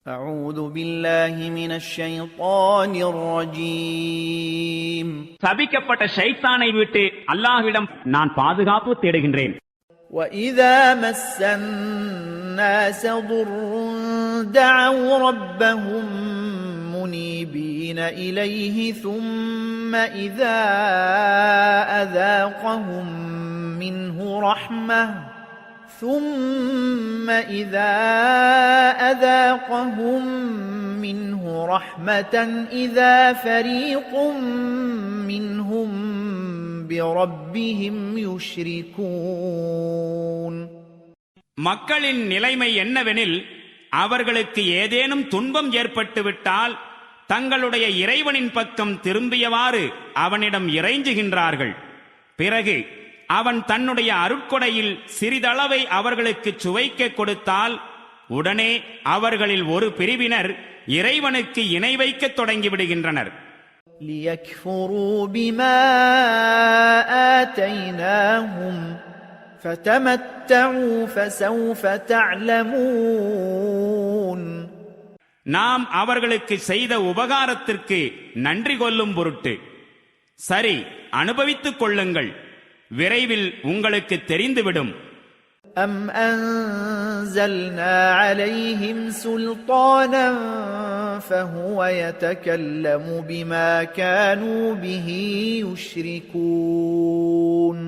أعوذ بالله من الشيطان الرجيم சபிக்கப்பட்ட ஷைத்தானை விட்டு அல்லாஹ்விடம் நான் பாதுகாப்பு தேடுகின்றேன். وإذا مس الناس ضر دعوا ربهم منيبين إليه ثم إذا أذاقهم منه رحمة إذا فريق منهم بربهم يشركون. மக்களின் நிலைமை என்னவெனில், அவர்களுக்கு ஏதேனும் துன்பம் ஏற்பட்டுவிட்டால் தங்களுடைய இறைவனின் பக்கம் திரும்பியவாறு அவனிடம் இறைஞ்சுகின்றார்கள். பிறகு அவன் தன்னுடைய அருட்கொடையில் சிறிதளவை அவர்களுக்கு சுவைக்க கொடுத்தால் உடனே அவர்களில் ஒரு பிரிவினர் இறைவனுக்கு இணை வைக்க தொடங்கிவிடுகின்றனர். لِيَكْفُرُوا بِمَا آتَيْنَاهُمْ فَتَمَتَّعُوا فَسَوْفَ تَعْلَمُونَ. நாம் அவர்களுக்கு செய்த உபகாரத்திற்கு நன்றி கொள்ளும் பொருட்டு சரி அனுபவித்துக் கொள்ளுங்கள், விரைவில் உங்களுக்கு தெரிந்துவிடும். أَمْ أَنزَلْنَا عَلَيْهِمْ سُلْطَانًا فَهُوَ يَتَكَلَّمُ بِمَا كَانُوا بِهِ يُشْرِكُونَ.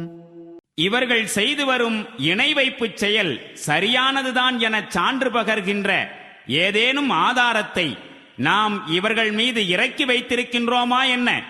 இவர்கள் செய்து வரும் இணை வைப்பு செயல் சரியானதுதான் என சான்று பகர்கின்ற ஏதேனும் ஆதாரத்தை நாம் இவர்கள் மீது இறக்கி வைத்திருக்கின்றோமா என்ன?